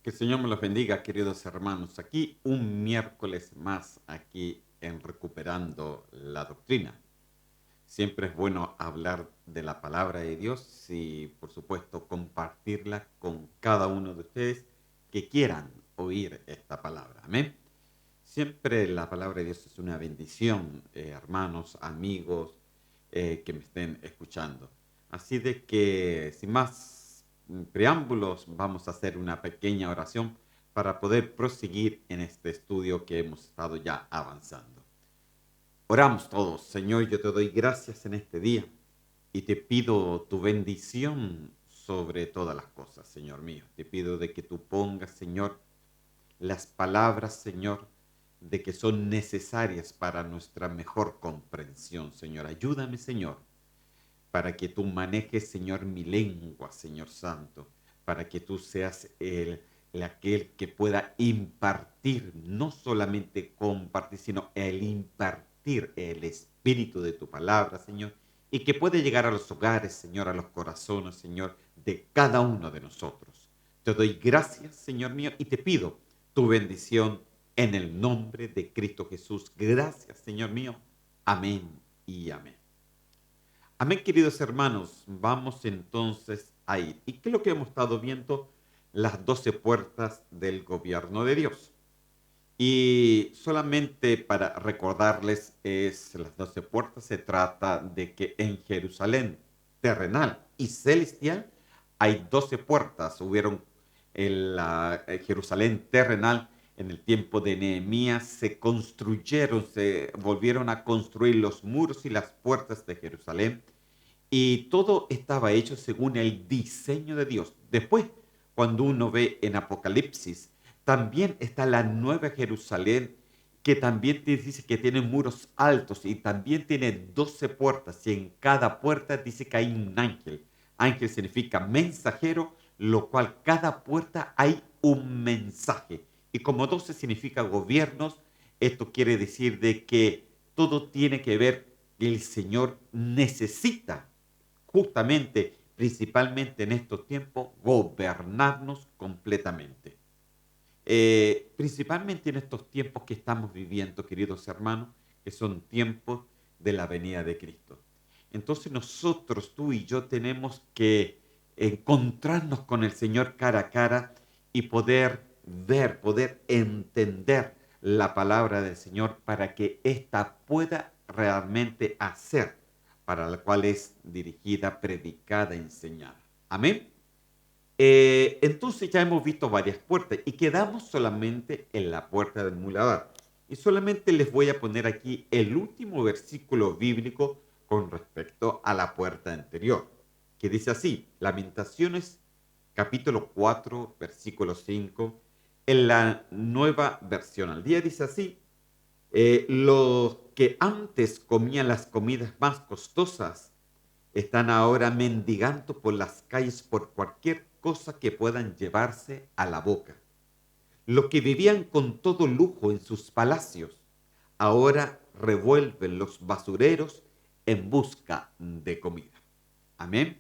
Que el Señor me los bendiga, queridos hermanos. Aquí un miércoles más, aquí en Recuperando la Doctrina. Siempre es bueno hablar de la palabra de Dios y, por supuesto, compartirla con cada uno de ustedes que quieran oír esta palabra. Amén. Siempre la palabra de Dios es una bendición, hermanos, amigos que me estén escuchando. Así de que, sin más preámbulos, vamos a hacer una pequeña oración para poder proseguir en este estudio que hemos estado ya avanzando. Oramos todos. Señor, yo te doy gracias en este día y te pido tu bendición sobre todas las cosas, Señor mío. Te pido de que tú pongas, Señor, las palabras, Señor, de que son necesarias para nuestra mejor comprensión, Señor. Ayúdame, Señor, para que tú manejes, Señor, mi lengua, Señor Santo, para que tú seas aquel que pueda impartir, no solamente compartir, sino el impartir el espíritu de tu palabra, Señor, y que puede llegar a los hogares, Señor, a los corazones, Señor, de cada uno de nosotros. Te doy gracias, Señor mío, y te pido tu bendición en el nombre de Cristo Jesús. Gracias, Señor mío. Amén y amén. Amén, queridos hermanos. Vamos entonces a ir. ¿Y qué es lo que hemos estado viendo? Las 12 puertas del gobierno de Dios. Y solamente para recordarles, las 12 puertas se trata de que en Jerusalén terrenal y celestial hay 12 puertas. Hubieron en la Jerusalén terrenal en el tiempo de Nehemías, se construyeron, se volvieron a construir los muros y las puertas de Jerusalén y todo estaba hecho según el diseño de Dios. Después, cuando uno ve en Apocalipsis, también está la Nueva Jerusalén, que también te dice que tiene muros altos y también tiene 12 puertas, y en cada puerta dice que hay un ángel. Ángel significa mensajero, lo cual cada puerta hay un mensaje. Y como 12 significa gobiernos, esto quiere decir de que todo tiene que ver que el Señor necesita justamente, principalmente en estos tiempos, gobernarnos completamente. Principalmente en estos tiempos que estamos viviendo, queridos hermanos, que son tiempos de la venida de Cristo. Entonces nosotros, tú y yo, tenemos que encontrarnos con el Señor cara a cara y poder ver, poder entender la palabra del Señor para que ésta pueda realmente hacer para la cual es dirigida, predicada, enseñada. Amén. Entonces ya hemos visto varias puertas y quedamos solamente en la puerta del muladar. Y solamente les voy a poner aquí el último versículo bíblico con respecto a la puerta anterior, que dice así, Lamentaciones capítulo 4, versículo 5, en la nueva versión al día dice así, los que antes comían las comidas más costosas están ahora mendigando por las calles por cualquier cosa que puedan llevarse a la boca. Los que vivían con todo lujo en sus palacios, ahora revuelven los basureros en busca de comida. Amén.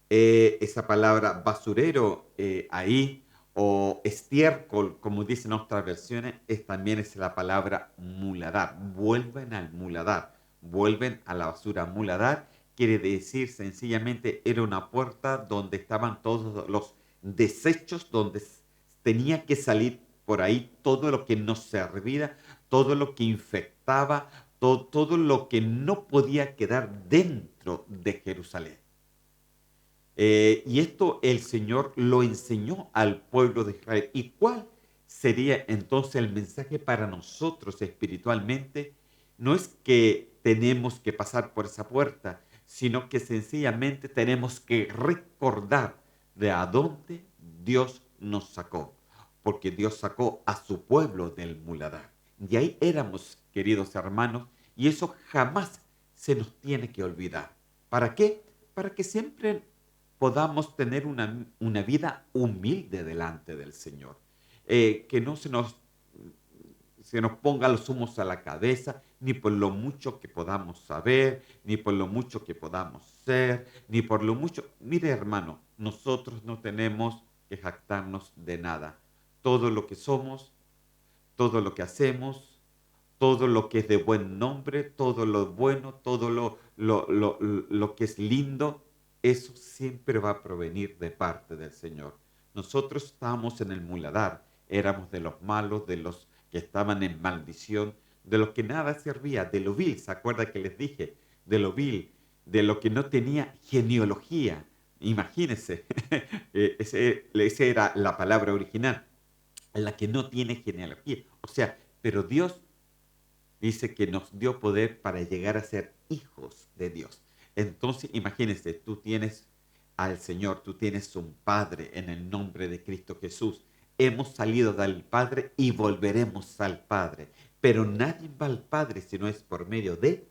Esa palabra basurero ahí, o estiércol, como dicen otras versiones, también es la palabra muladar. Vuelven al muladar, vuelven a la basura. Muladar quiere decir sencillamente era una puerta donde estaban todos los desechos, donde tenía que salir por ahí todo lo que no servía, todo lo que infectaba, todo lo que no podía quedar dentro de Jerusalén. Y esto el Señor lo enseñó al pueblo de Israel. ¿Y cuál sería entonces el mensaje para nosotros espiritualmente? No es que tenemos que pasar por esa puerta, sino que sencillamente tenemos que recordar de a dónde Dios nos sacó. Porque Dios sacó a su pueblo del muladar. De ahí éramos, queridos hermanos, y eso jamás se nos tiene que olvidar. ¿Para qué? Para que siempre podamos tener una vida humilde delante del Señor. Que no se nos ponga los humos a la cabeza, ni por lo mucho que podamos saber, ni por lo mucho que podamos ser, ni por lo mucho. Mire, hermano, nosotros no tenemos que jactarnos de nada. Todo lo que somos, todo lo que hacemos, todo lo que es de buen nombre, todo lo bueno, todo lo que es lindo, eso siempre va a provenir de parte del Señor. Nosotros estábamos en el muladar, éramos de los malos, de los que estaban en maldición, de los que nada servía, de lo vil, ¿se acuerda que les dije? De lo vil, de lo que no tenía genealogía. Imagínense, esa era la palabra original, la que no tiene genealogía. O sea, pero Dios dice que nos dio poder para llegar a ser hijos de Dios. Entonces, imagínense, tú tienes al Señor, tú tienes un Padre en el nombre de Cristo Jesús. Hemos salido del Padre y volveremos al Padre. Pero nadie va al Padre si no es por medio de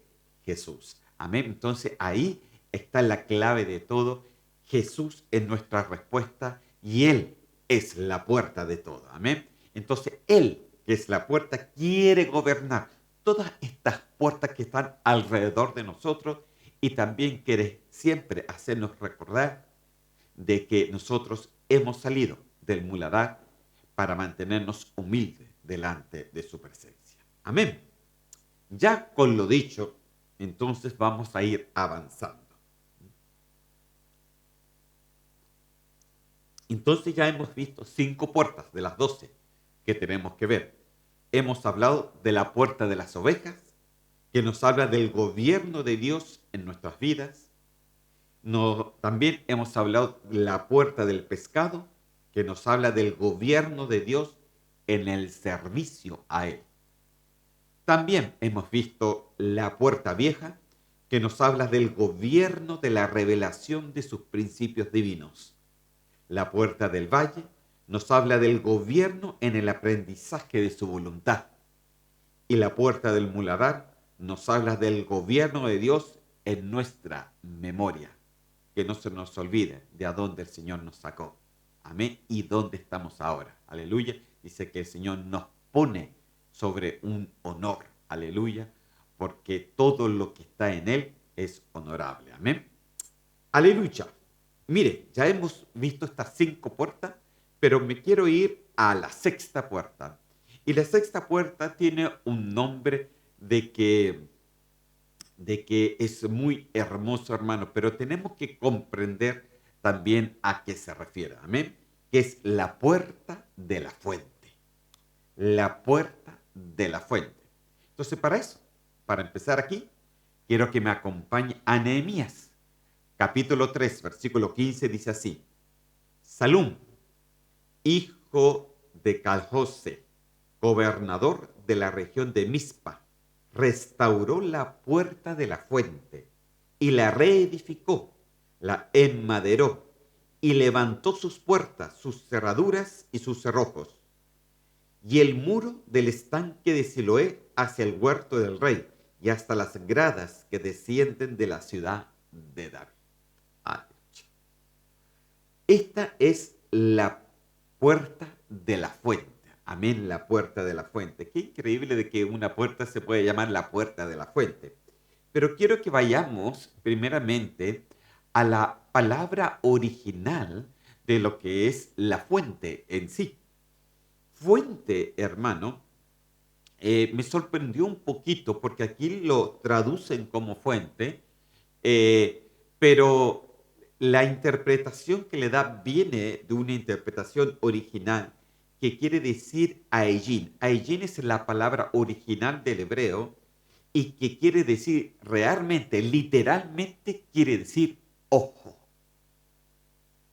Jesús. Amén. Entonces, ahí está la clave de todo. Jesús es nuestra respuesta y Él es la puerta de todo. Amén. Entonces, Él, que es la puerta, quiere gobernar todas estas puertas que están alrededor de nosotros y también quiere siempre hacernos recordar de que nosotros hemos salido del muladar para mantenernos humildes delante de su presencia. Amén. Ya con lo dicho, entonces vamos a ir avanzando. Entonces ya hemos visto 5 puertas de las 12 que tenemos que ver. Hemos hablado de la puerta de las ovejas, que nos habla del gobierno de Dios en nuestras vidas. También hemos hablado de la puerta del pescado, que nos habla del gobierno de Dios en el servicio a Él. También hemos visto la puerta vieja, que nos habla del gobierno de la revelación de sus principios divinos. La puerta del valle nos habla del gobierno en el aprendizaje de su voluntad. Y la puerta del muladar nos habla del gobierno de Dios en nuestra memoria. Que no se nos olvide de a dónde el Señor nos sacó. Amén. Y dónde estamos ahora. Aleluya. Dice que el Señor nos pone sobre un honor. Aleluya. Porque todo lo que está en Él es honorable. Amén. Aleluya. Mire, ya hemos visto estas 5 puertas, pero me quiero ir a la 6ª puerta. Y la 6ª puerta tiene un nombre de que es muy hermoso, hermano, pero tenemos que comprender también a qué se refiere. Amén. Que es la puerta de la fuente. La puerta de la fuente. Entonces, para eso, para empezar aquí, quiero que me acompañe a Nehemías. Capítulo 3, versículo 15, dice así: Salum, hijo de Calhose, gobernador de la región de Mizpa, restauró la puerta de la fuente y la reedificó, la enmaderó y levantó sus puertas, sus cerraduras y sus cerrojos, y el muro del estanque de Siloé hacia el huerto del rey y hasta las gradas que descienden de la ciudad de David. Esta es la puerta de la fuente. Amén, la puerta de la fuente. Qué increíble de que una puerta se puede llamar la puerta de la fuente. Pero quiero que vayamos primeramente a la palabra original de lo que es la fuente en sí. Fuente, hermano, me sorprendió un poquito porque aquí lo traducen como fuente, pero la interpretación que le da viene de una interpretación original que quiere decir Aegin. Aegin es la palabra original del hebreo y que quiere decir realmente, literalmente quiere decir ojo.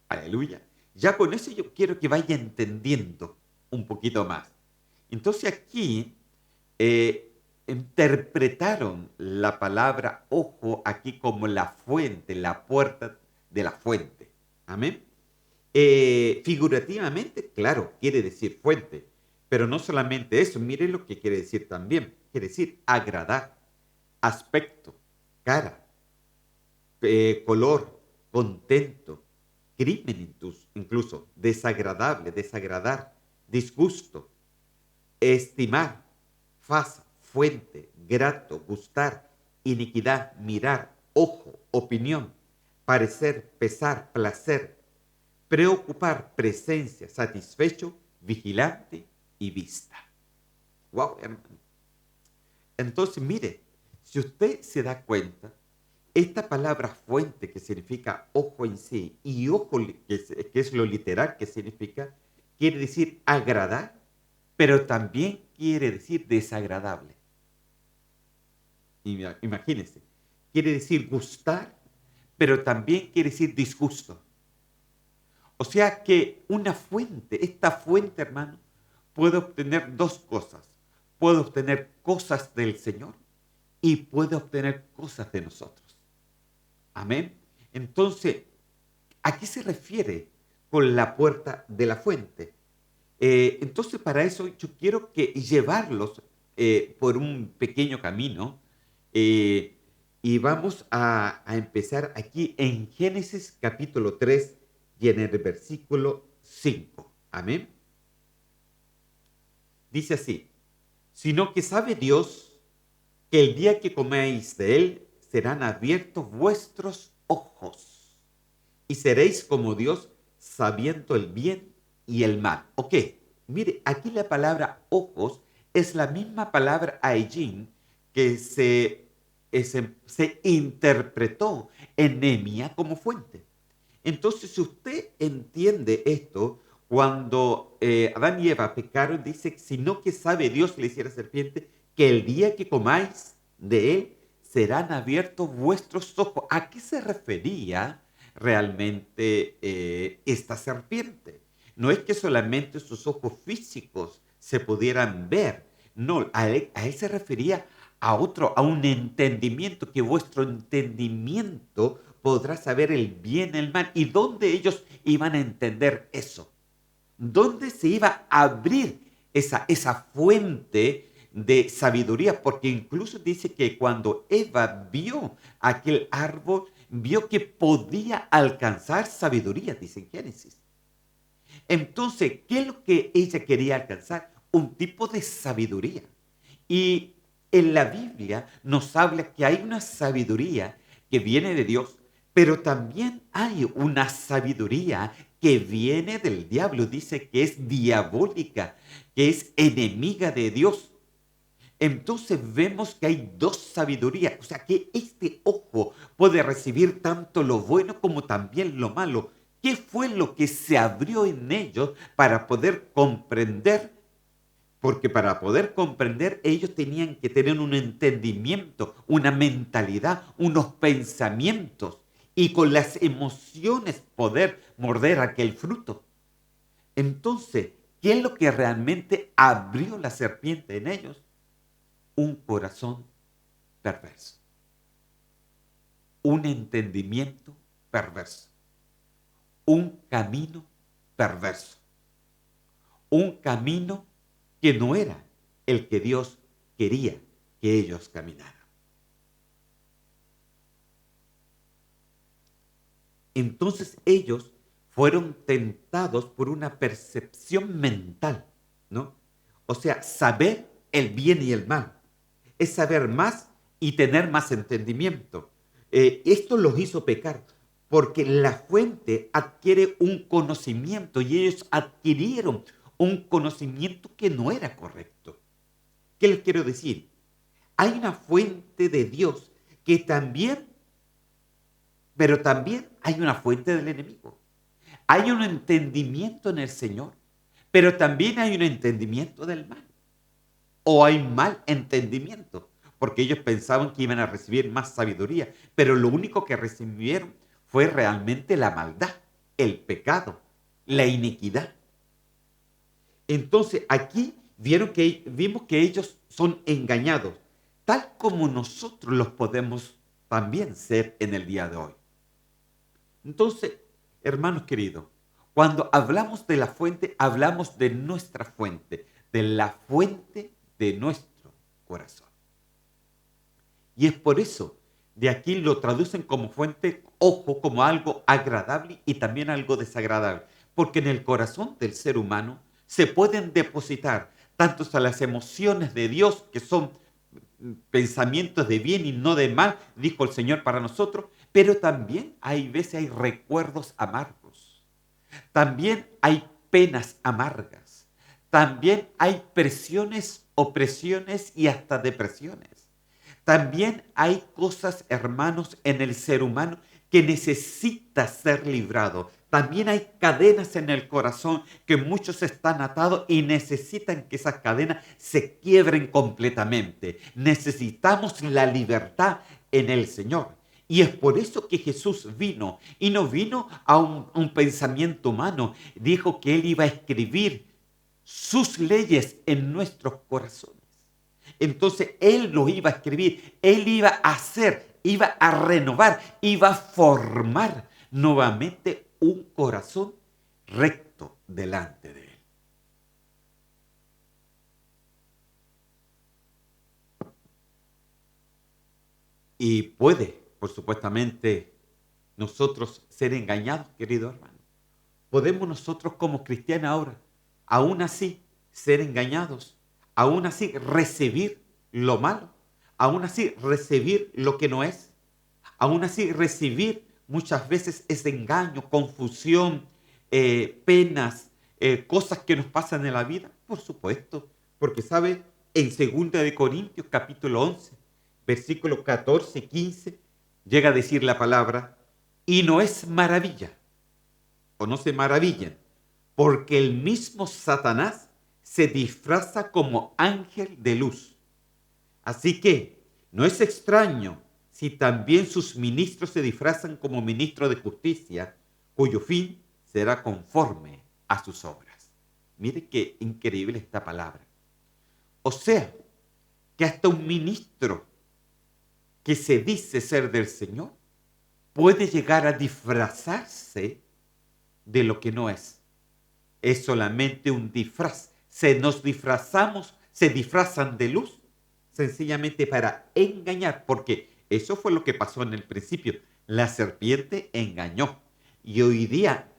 Aleluya. Ya con eso yo quiero que vaya entendiendo un poquito más. Entonces aquí interpretaron la palabra ojo aquí como la fuente, la puerta de la fuente. Amén. Figurativamente, claro, quiere decir fuente, pero no solamente eso, mire lo que quiere decir también. Quiere decir agradar, aspecto, cara, color, contento, crimen incluso, desagradable, desagradar, disgusto, estimar, faz, fuente, grato, gustar, iniquidad, mirar, ojo, opinión, parecer, pesar, placer, preocupar, presencia, satisfecho, vigilante y vista. Wow, hermano. Entonces, mire, si usted se da cuenta, esta palabra fuente que significa ojo en sí y ojo que es lo literal que significa, quiere decir agradar, pero también quiere decir desagradable. Imagínense, quiere decir gustar, pero también quiere decir disgusto. O sea que una fuente, esta fuente, hermano, puede obtener dos cosas. Puede obtener cosas del Señor y puede obtener cosas de nosotros. Amén. Entonces, ¿a qué se refiere con la puerta de la fuente? Entonces, para eso yo quiero que llevarlos por un pequeño camino eh, y vamos a empezar aquí en Génesis capítulo 3 y en el versículo 5. Amén. Dice así, sino que sabe Dios que el día que coméis de él serán abiertos vuestros ojos y seréis como Dios sabiendo el bien y el mal. Ok, mire, aquí la palabra ojos es la misma palabra ayin que se interpretó en Nehemías como fuente. Entonces, si usted entiende esto, cuando Adán y Eva pecaron, dice, sino que sabe Dios, le hiciera serpiente, que el día que comáis de él, serán abiertos vuestros ojos. ¿A qué se refería realmente esta serpiente? No es que solamente sus ojos físicos se pudieran ver, no, a él se refería a un entendimiento, que vuestro entendimiento podrá saber el bien y el mal. ¿Y dónde ellos iban a entender eso? ¿Dónde se iba a abrir esa fuente de sabiduría? Porque incluso dice que cuando Eva vio aquel árbol, vio que podía alcanzar sabiduría, dice en Génesis. Entonces, ¿qué es lo que ella quería alcanzar? Un tipo de sabiduría. Y en la Biblia nos habla que hay una sabiduría que viene de Dios, pero también hay una sabiduría que viene del diablo. Dice que es diabólica, que es enemiga de Dios. Entonces vemos que hay dos sabidurías, o sea que este ojo puede recibir tanto lo bueno como también lo malo. ¿Qué fue lo que se abrió en ellos para poder comprender? Porque para poder comprender ellos tenían que tener un entendimiento, una mentalidad, unos pensamientos y con las emociones poder morder aquel fruto. Entonces, ¿qué es lo que realmente abrió la serpiente en ellos? Un corazón perverso, un entendimiento perverso, un camino perverso, un camino que no era el que Dios quería que ellos caminaran. Entonces ellos fueron tentados por una percepción mental, ¿no? O sea, saber el bien y el mal. Es saber más y tener más entendimiento. Esto los hizo pecar porque la fuente adquiere un conocimiento y ellos adquirieron un conocimiento que no era correcto. ¿Qué les quiero decir? Hay una fuente de Dios que también, pero también hay una fuente del enemigo. Hay un entendimiento en el Señor, pero también hay un entendimiento del mal. O hay mal entendimiento, porque ellos pensaban que iban a recibir más sabiduría, pero lo único que recibieron fue realmente la maldad, el pecado, la iniquidad. Entonces aquí vimos que ellos son engañados, tal como nosotros los podemos también ser en el día de hoy. Entonces, hermanos queridos, cuando hablamos de la fuente, hablamos de nuestra fuente, de la fuente de nuestro corazón. Y es por eso, de aquí lo traducen como fuente, ojo, como algo agradable y también algo desagradable. Porque en el corazón del ser humano se pueden depositar tanto las emociones de Dios, que son pensamientos de bien y no de mal, dijo el Señor para nosotros, pero también hay veces hay recuerdos amargos. También hay penas amargas. También hay presiones, opresiones y hasta depresiones. También hay cosas, hermanos, en el ser humano que necesita ser librado. También hay cadenas en el corazón que muchos están atados y necesitan que esas cadenas se quiebren completamente. Necesitamos la libertad en el Señor. Y es por eso que Jesús vino y no vino a un pensamiento humano. Dijo que Él iba a escribir sus leyes en nuestros corazones. Entonces Él lo iba a escribir, Él iba a hacer, iba a renovar, iba a formar nuevamente un corazón recto delante de Él. Y puede, por supuestamente, nosotros ser engañados, querido hermano. Podemos nosotros como cristianos ahora, aún así, ser engañados, aún así recibir lo malo, aún así recibir lo que no es, aún así recibir muchas veces ese engaño, confusión, penas, cosas que nos pasan en la vida, por supuesto, porque sabe, en 2 Corintios capítulo 11, versículos 14 y 15, llega a decir la palabra, y no es maravilla, o no se maravillen, porque el mismo Satanás se disfraza como ángel de luz. Así que no es extraño si también sus ministros se disfrazan como ministros de justicia, cuyo fin será conforme a sus obras. Mire qué increíble esta palabra. O sea, que hasta un ministro que se dice ser del Señor puede llegar a disfrazarse de lo que no es. Es solamente un disfraz. Nos disfrazamos, se disfrazan de luz sencillamente para engañar, porque eso fue lo que pasó en el principio. La serpiente engañó. Y hoy día,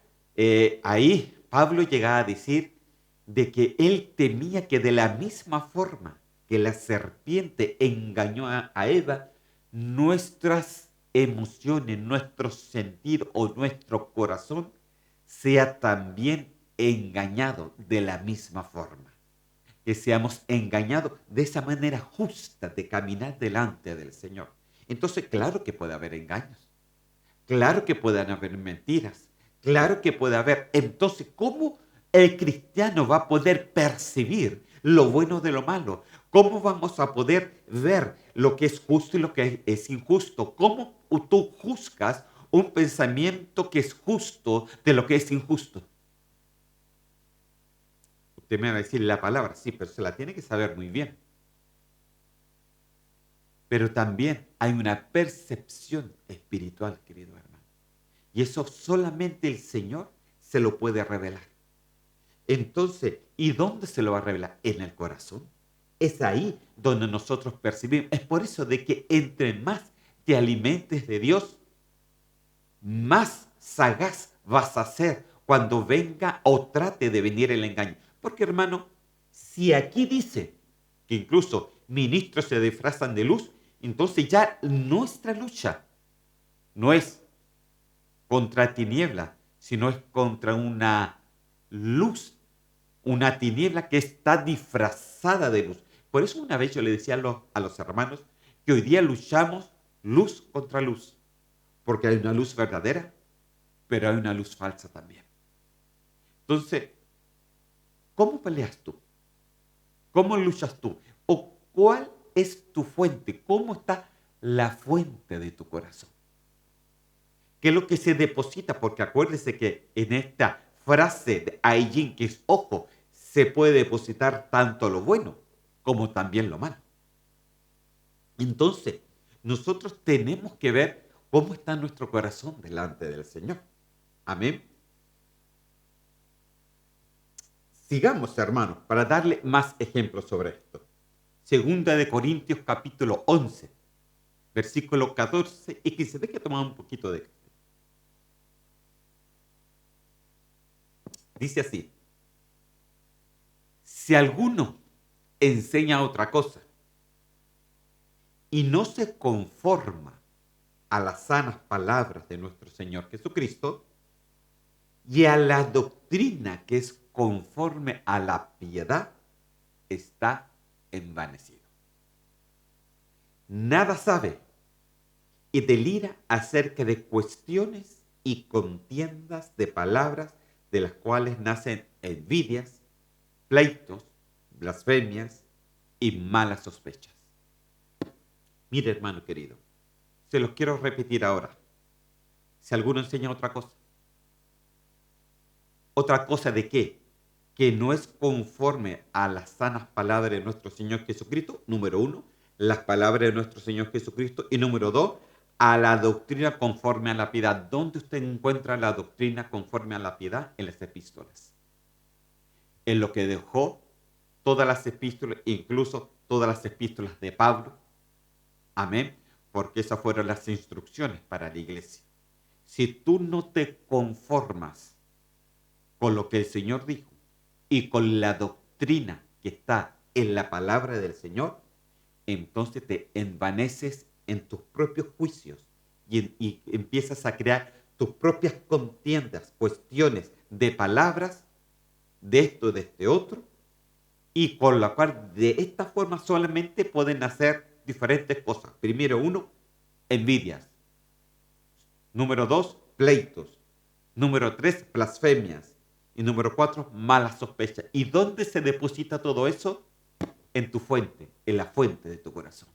ahí Pablo llegaba a decir de que él temía que de la misma forma que la serpiente engañó a Eva, nuestras emociones, nuestro sentir o nuestro corazón sea también engañado de la misma forma. Que seamos engañados de esa manera justa de caminar delante del Señor. Entonces, claro que puede haber engaños, claro que pueden haber mentiras, claro que puede haber. Entonces, ¿cómo el cristiano va a poder percibir lo bueno de lo malo? ¿Cómo vamos a poder ver lo que es justo y lo que es injusto? ¿Cómo tú juzgas un pensamiento que es justo de lo que es injusto? Usted me va a decir la palabra, sí, pero se la tiene que saber muy bien. Pero también hay una percepción espiritual, querido hermano. Y eso solamente el Señor se lo puede revelar. Entonces, ¿y dónde se lo va a revelar? En el corazón. Es ahí donde nosotros percibimos. Es por eso de que entre más te alimentes de Dios, más sagaz vas a ser cuando venga o trate de venir el engaño. Porque hermano, si aquí dice que incluso ministros se disfrazan de luz, entonces ya nuestra lucha no es contra tiniebla, sino es contra una luz, una tiniebla que está disfrazada de luz. Por eso una vez yo le decía a los hermanos que hoy día luchamos luz contra luz, porque hay una luz verdadera, pero hay una luz falsa también. Entonces, ¿cómo peleas tú? ¿Cómo luchas tú? ¿O cuál es tu fuente? ¿Cómo está la fuente de tu corazón? ¿Qué es lo que se deposita? Porque acuérdese que en esta frase de Aijin, que es ojo, se puede depositar tanto lo bueno como también lo malo. Entonces, nosotros tenemos que ver cómo está nuestro corazón delante del Señor. Amén. Sigamos, hermanos, para darle más ejemplos sobre esto. 2 Corintios capítulo 11, versículo 14 y 15. Ve que tomamos un poquito de... Dice así, si alguno enseña otra cosa y no se conforma a las sanas palabras de nuestro Señor Jesucristo, y a la doctrina que es conforme a la piedad está envanecido. Nada sabe y delira acerca de cuestiones y contiendas de palabras de las cuales nacen envidias, pleitos, blasfemias y malas sospechas. Mire, hermano querido, se los quiero repetir ahora. Si alguno enseña otra cosa de qué, que no es conforme a las sanas palabras de nuestro Señor Jesucristo, número uno, las palabras de nuestro Señor Jesucristo, y número dos, a la doctrina conforme a la piedad. ¿Dónde usted encuentra la doctrina conforme a la piedad? En las epístolas. En lo que dejó todas las epístolas, incluso todas las epístolas de Pablo. Amén. Porque esas fueron las instrucciones para la iglesia. Si tú no te conformas con lo que el Señor dijo y con la doctrina que está en la palabra del Señor, entonces te envaneces en tus propios juicios y empiezas a crear tus propias contiendas, cuestiones de palabras, de esto, de este otro, y con la cual de esta forma solamente pueden hacer diferentes cosas. Primero, uno, envidias. Número dos, pleitos. Número tres, blasfemias. Y número cuatro, malas sospechas. ¿Y dónde se deposita todo eso? En tu fuente, en la fuente de tu corazón.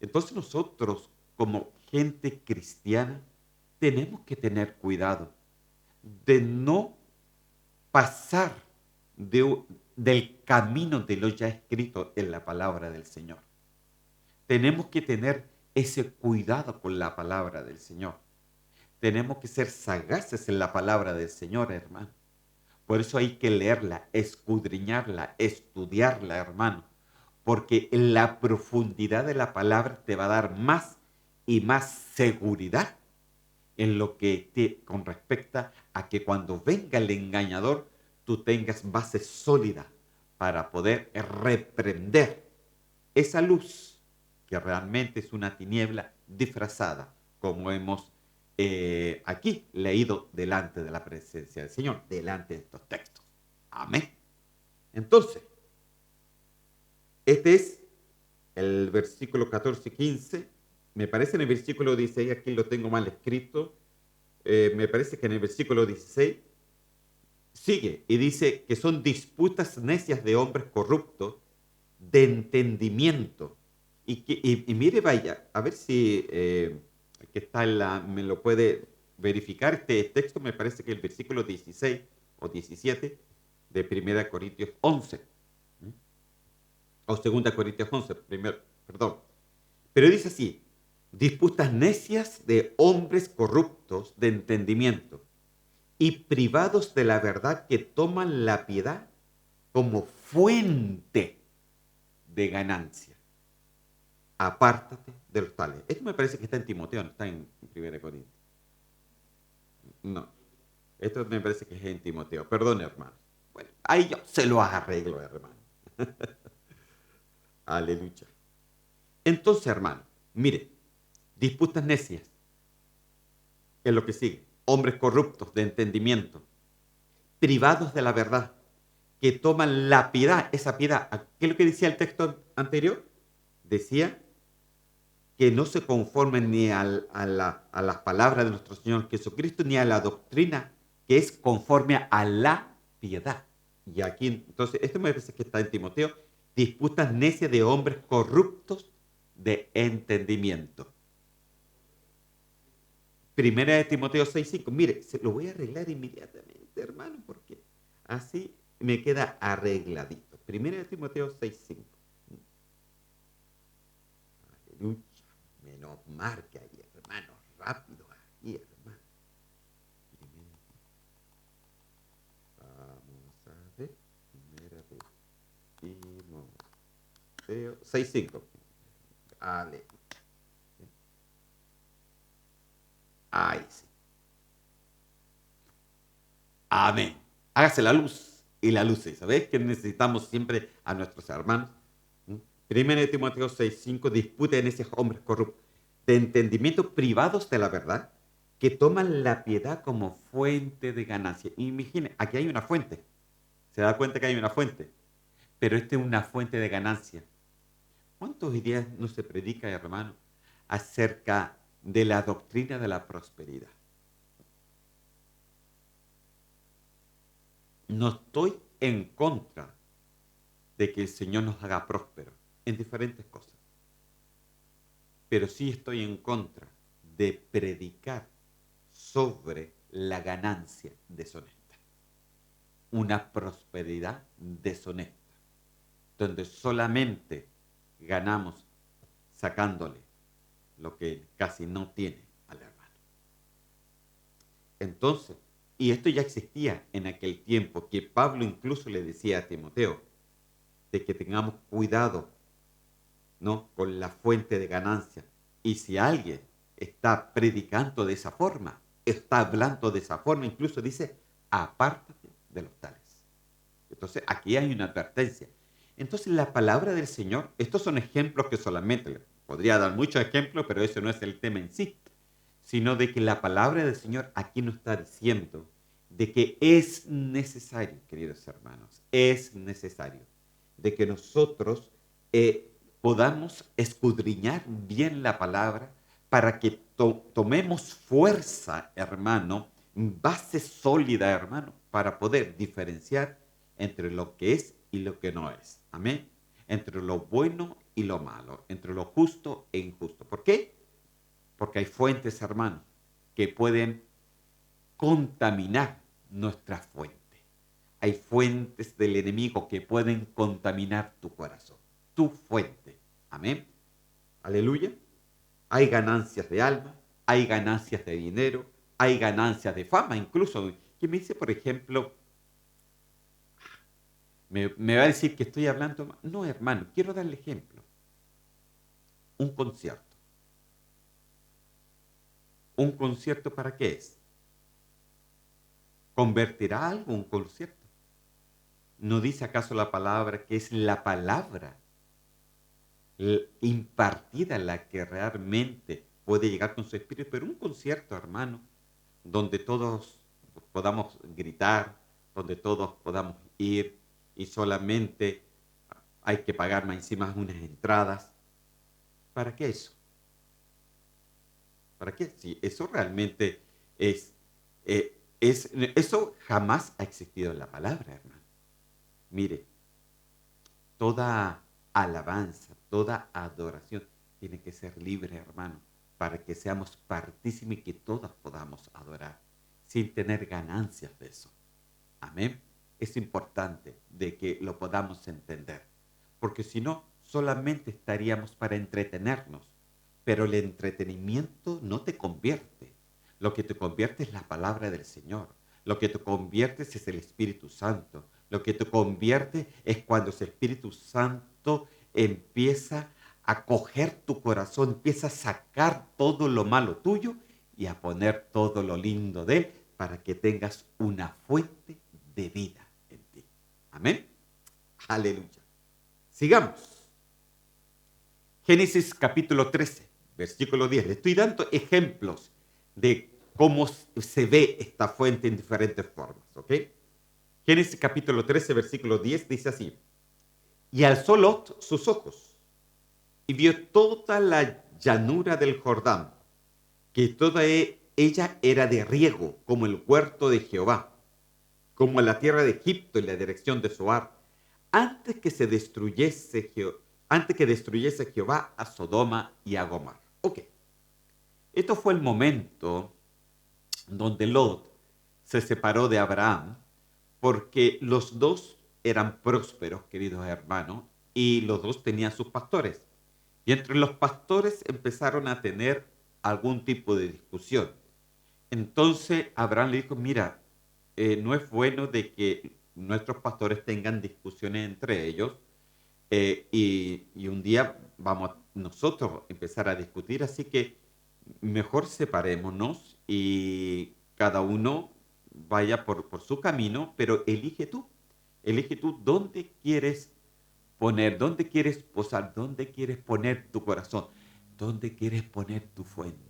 Entonces nosotros, como gente cristiana, tenemos que tener cuidado de no pasar del camino de lo ya escrito en la palabra del Señor. Tenemos que tener ese cuidado con la palabra del Señor. Tenemos que ser sagaces en la palabra del Señor, hermano. Por eso hay que leerla, escudriñarla, estudiarla, hermano. Porque en la profundidad de la palabra te va a dar más y más seguridad en lo que con respecto a que cuando venga el engañador, tú tengas base sólida para poder reprender esa luz que realmente es una tiniebla disfrazada, como hemos aquí leído delante de la presencia del Señor, delante de estos textos. Amén. Entonces, este es el versículo 14 y 15. Me parece en el versículo 16, aquí lo tengo mal escrito. Me parece que en el versículo 16 sigue y dice que son disputas necias de hombres corruptos de entendimiento. Y mire, vaya, a ver si que está me lo puede verificar. Este texto me parece que el versículo 16 o 17 de 1 Corintios 11. O 2 Corintios 11, perdón. Pero dice así, disputas necias de hombres corruptos de entendimiento y privados de la verdad que toman la piedad como fuente de ganancia. Apártate de los tales. Esto me parece que está en Timoteo, no está en 1 Corintios. No, esto me parece que es en Timoteo. Perdón, hermano. Bueno, ahí yo se lo arreglo, hermano. Aleluya. Entonces, hermano, mire, disputas necias, es lo que sigue. Hombres corruptos de entendimiento, privados de la verdad, que toman la piedad, esa piedad. ¿Qué es lo que decía el texto anterior? Decía que no se conformen ni a las palabras de nuestro Señor Jesucristo, ni a la doctrina que es conforme a la piedad. Y aquí, entonces, esto me parece que está en Timoteo, disputas necias de hombres corruptos de entendimiento. Primera de Timoteo 6:5. Mire, se lo voy a arreglar inmediatamente, hermano, porque así me queda arregladito. Primera de Timoteo 6:5. Aleluya. Menos marca ahí, hermano. Rápido ahí, hermano. Vamos a ver. Primera de Timoteo 6:5. Aleluya. Ay, sí. Amén. Hágase la luz y la luz. ¿Sabéis que necesitamos siempre a nuestros hermanos? Primero de Timoteo 6:5, disputen esos hombres corruptos de entendimiento privados de la verdad que toman la piedad como fuente de ganancia. Imagine, aquí hay una fuente. Se da cuenta que hay una fuente, pero esta es una fuente de ganancia. ¿Cuántos días no se predica, hermano, acerca de la doctrina de la prosperidad? No estoy en contra de que el Señor nos haga prósperos en diferentes cosas, pero sí estoy en contra de predicar sobre la ganancia deshonesta, una prosperidad deshonesta, donde solamente ganamos sacándole lo que casi no tiene al hermano. Entonces, y esto ya existía en aquel tiempo, que Pablo incluso le decía a Timoteo, de que tengamos cuidado, ¿no?, con la fuente de ganancia. Y si alguien está predicando de esa forma, está hablando de esa forma, incluso dice, apártate de los tales. Entonces, aquí hay una advertencia. Entonces, la palabra del Señor, estos son ejemplos que solamente, le podría dar muchos ejemplos, pero ese no es el tema en sí, sino de que la palabra del Señor aquí nos está diciendo de que es necesario, queridos hermanos, es necesario de que nosotros podamos escudriñar bien la palabra para que tomemos fuerza, hermano, base sólida, hermano, para poder diferenciar entre lo que es y lo que no es. Amén. Entre lo bueno y lo malo, entre lo justo e injusto. ¿Por qué? Porque hay fuentes, hermano, que pueden contaminar nuestra fuente. Hay fuentes del enemigo que pueden contaminar tu corazón, tu fuente. Amén. Aleluya. Hay ganancias de alma, hay ganancias de dinero, hay ganancias de fama, incluso. Que me dice, por ejemplo, me va a decir que estoy hablando. No, hermano, quiero darle ejemplo. Un concierto. ¿Un concierto para qué es? ¿Convertirá algo un concierto? ¿No dice acaso la palabra que es la palabra impartida la que realmente puede llegar con su espíritu? Pero un concierto, hermano, donde todos podamos gritar, donde todos podamos ir y solamente hay que pagar más encima unas entradas. ¿Para qué eso? ¿Para qué? Si eso realmente eso jamás ha existido en la palabra, hermano. Mire, toda alabanza, toda adoración tiene que ser libre, hermano, para que seamos partícipes y que todos podamos adorar sin tener ganancias de eso. Amén. Es importante de que lo podamos entender, porque si no, solamente estaríamos para entretenernos, pero el entretenimiento no te convierte. Lo que te convierte es la palabra del Señor. Lo que te convierte es el Espíritu Santo. Lo que te convierte es cuando ese Espíritu Santo empieza a coger tu corazón, empieza a sacar todo lo malo tuyo y a poner todo lo lindo de él para que tengas una fuente de vida en ti. Amén. Aleluya. Sigamos. Génesis capítulo 13, versículo 10. Le estoy dando ejemplos de cómo se ve esta fuente en diferentes formas. ¿Ok? Génesis capítulo 13, versículo 10 dice así. Y alzó Lot sus ojos y vio toda la llanura del Jordán, que toda ella era de riego, como el huerto de Jehová, como la tierra de Egipto en la dirección de Zoar, antes que destruyese Jehová a Sodoma y a Gomorra. Ok, esto fue el momento donde Lot se separó de Abraham, porque los dos eran prósperos, queridos hermanos, y los dos tenían sus pastores. Y entre los pastores empezaron a tener algún tipo de discusión. Entonces Abraham le dijo, mira, no es bueno de que nuestros pastores tengan discusiones entre ellos y un día vamos nosotros a empezar a discutir, así que mejor separémonos y cada uno vaya por su camino, pero elige tú dónde quieres poner, dónde quieres posar, dónde quieres poner tu corazón, dónde quieres poner tu fuente.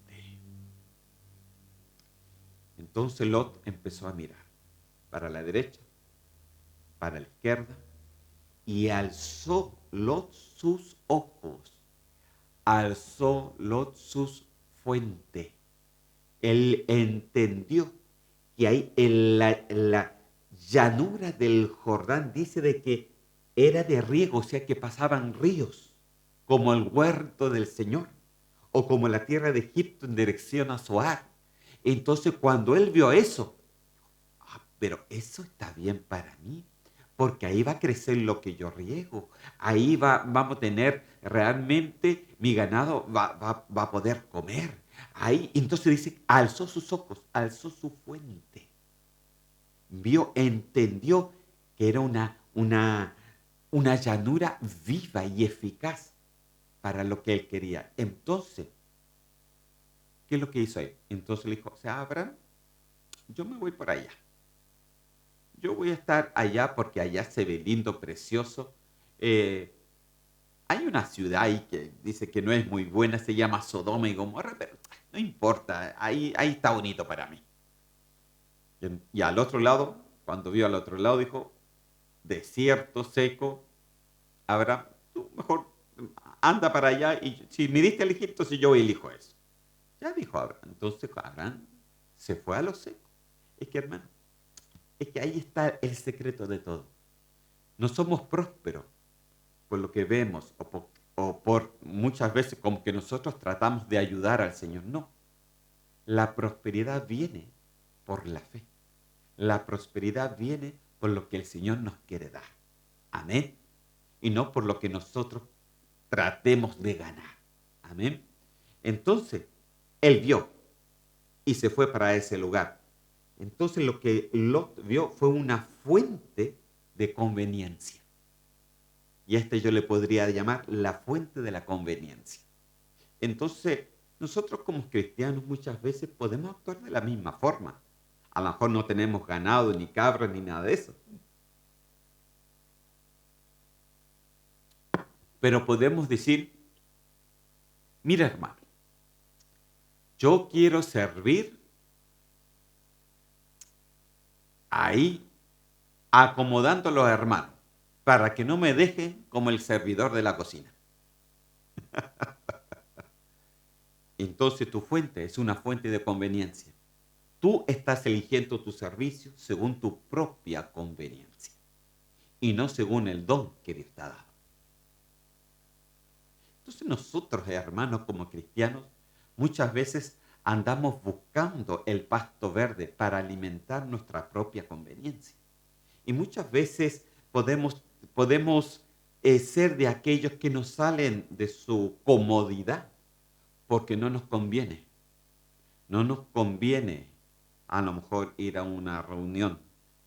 Entonces Lot empezó a mirar para la derecha, para la izquierda, y alzó Lot sus fuentes. Él entendió que ahí en la llanura del Jordán dice de que era de riego, o sea que pasaban ríos, como el huerto del Señor, o como la tierra de Egipto en dirección a Zoar. Entonces cuando él vio eso, pero eso está bien para mí, porque ahí va a crecer lo que yo riego, ahí vamos a tener realmente, mi ganado va a poder comer. Ahí, entonces dice, alzó sus ojos, alzó su fuente, vio, entendió que era una llanura viva y eficaz para lo que él quería. Entonces, ¿qué es lo que hizo ahí? Entonces le dijo, o sea, Abraham, yo me voy por allá. Yo voy a estar allá porque allá se ve lindo, precioso. Eh, Hay una ciudad ahí que dice que no es muy buena, se llama Sodoma y Gomorra, pero no importa, ahí está bonito para mí. Y al otro lado, cuando vio al otro lado, dijo, desierto, seco, Abraham, tú mejor anda para allá y si me diste el Egipto, si yo elijo eso. Ya dijo Abraham. Entonces Abraham se fue a lo seco. Es que hermano, es que ahí está el secreto de todo. No somos prósperos por lo que vemos o por muchas veces como que nosotros tratamos de ayudar al Señor. No, la prosperidad viene por la fe. La prosperidad viene por lo que el Señor nos quiere dar. Amén. Y no por lo que nosotros tratemos de ganar. Amén. Entonces, él vio y se fue para ese lugar. Entonces lo que Lot vio fue una fuente de conveniencia. Y a este yo le podría llamar la fuente de la conveniencia. Entonces, nosotros como cristianos muchas veces podemos actuar de la misma forma. A lo mejor no tenemos ganado, ni cabras, ni nada de eso. Pero podemos decir, mira hermano, yo quiero servir ahí acomodando a los hermanos para que no me dejen como el servidor de la cocina. Entonces tu fuente es una fuente de conveniencia. Tú estás eligiendo tu servicio según tu propia conveniencia y no según el don que Dios te ha dado. Entonces nosotros, hermanos, como cristianos, muchas veces andamos buscando el pasto verde para alimentar nuestra propia conveniencia. Y muchas veces podemos ser de aquellos que nos salen de su comodidad porque no nos conviene. No nos conviene a lo mejor ir a una reunión.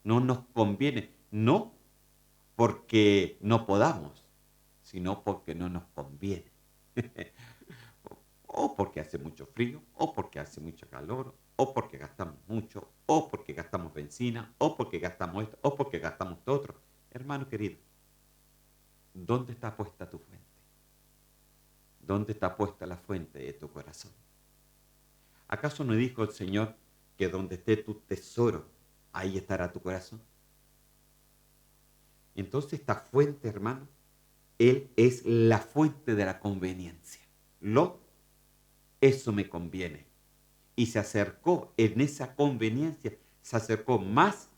No nos conviene. No porque no podamos, sino porque no nos conviene. O porque hace mucho frío, o porque hace mucho calor, o porque gastamos mucho, o porque gastamos benzina, o porque gastamos esto, o porque gastamos esto otro. Hermano querido, ¿dónde está puesta tu fuente? ¿Dónde está puesta la fuente de tu corazón? ¿Acaso no dijo el Señor que donde esté tu tesoro, ahí estará tu corazón? Entonces esta fuente, hermano, Él es la fuente de la conveniencia. Eso me conviene. Y se acercó en esa conveniencia, se acercó más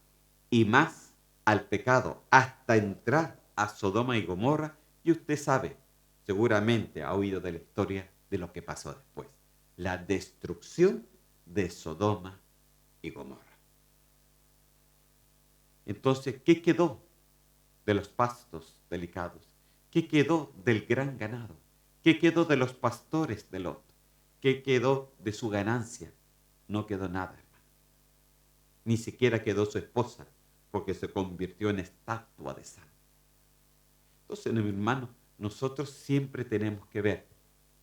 y más al pecado hasta entrar a Sodoma y Gomorra. Y usted sabe, seguramente ha oído de la historia de lo que pasó después. La destrucción de Sodoma y Gomorra. Entonces, ¿qué quedó de los pastos delicados? ¿Qué quedó del gran ganado? ¿Qué quedó de los pastores de Lot? ¿Qué quedó de su ganancia? No quedó nada, hermano. Ni siquiera quedó su esposa, porque se convirtió en estatua de sal. Entonces, mi hermano, nosotros siempre tenemos que ver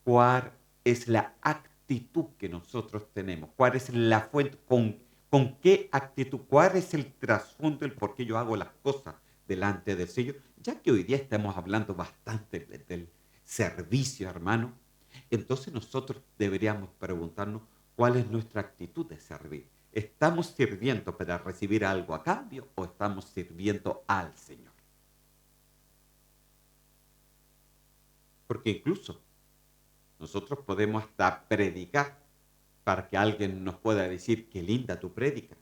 cuál es la actitud que nosotros tenemos, cuál es la fuente, con qué actitud, cuál es el trasfondo, el por qué yo hago las cosas delante del Señor. Ya que hoy día estamos hablando bastante del servicio, hermano, entonces nosotros deberíamos preguntarnos cuál es nuestra actitud de servir. ¿Estamos sirviendo para recibir algo a cambio o estamos sirviendo al Señor? Porque incluso nosotros podemos hasta predicar para que alguien nos pueda decir qué linda tu prédica.